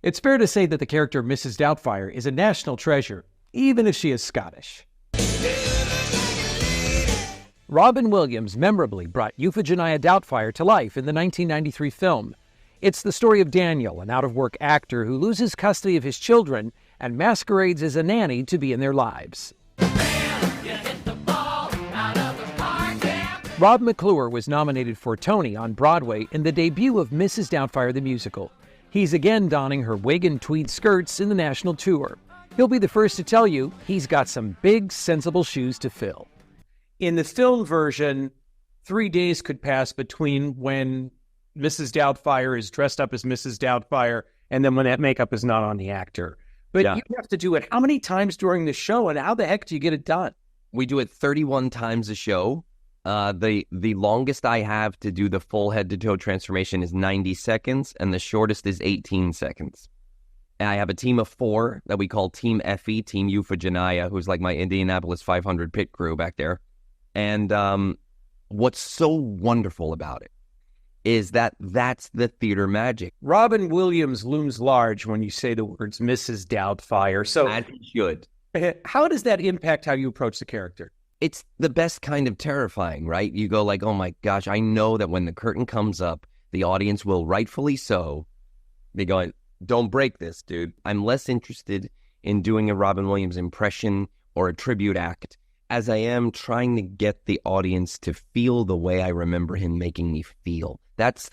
It's fair to say that the character Mrs. Doubtfire is a national treasure, even if she is Scottish. Robin Williams memorably brought Euphegenia Doubtfire to life in the 1993 film. It's the story of Daniel, an out-of-work actor who loses custody of his children and masquerades as a nanny to be in their lives. Rob McClure was nominated for Tony on Broadway in the debut of Mrs. Doubtfire the musical. He's again donning her wig and tweed skirts in the national tour. He'll be the first to tell you he's got some big, sensible shoes to fill. In the film version, 3 days could pass between when Mrs. Doubtfire is dressed up as Mrs. Doubtfire and then when that makeup is not on the actor. But you have to do it how many times during the show, and how the heck do you get it done? We do it 31 times a show. The longest I have to do the full head-to-toe transformation is 90 seconds, and the shortest is 18 seconds. And I have a team of 4 that we call Team Effie, Team Euphegenia, who's like my Indianapolis 500 pit crew back there. And what's so wonderful about it is that that's the theater magic. Robin Williams looms large when you say the words Mrs. Doubtfire. So, as it should. How does that impact how you approach the character? It's the best kind of terrifying, right? You go like, oh my gosh, I know that when the curtain comes up, the audience will rightfully so be going, don't break this, dude. I'm less interested in doing a Robin Williams impression or a tribute act as I am trying to get the audience to feel the way I remember him making me feel. That's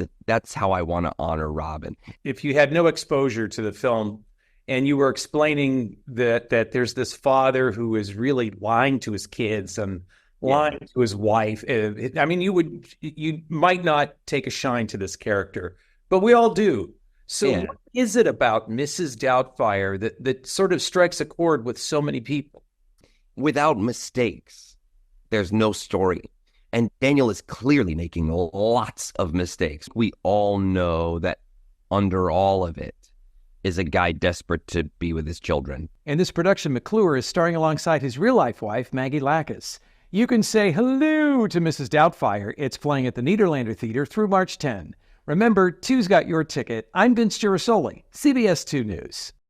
how I want to honor Robin. If you had no exposure to the film and you were explaining that there's this father who is really lying to his kids and lying to his wife, I mean, you might not take a shine to this character, but we all do. So what is it about Mrs. Doubtfire that sort of strikes a chord with so many people? Without mistakes, there's no story. And Daniel is clearly making lots of mistakes. We all know that under all of it is a guy desperate to be with his children. In this production, McClure is starring alongside his real-life wife, Maggie Lackas. You can say hello to Mrs. Doubtfire. It's playing at the Nederlander Theater through March 10. Remember, two's got your ticket. I'm Vince Girasoli, CBS 2 News.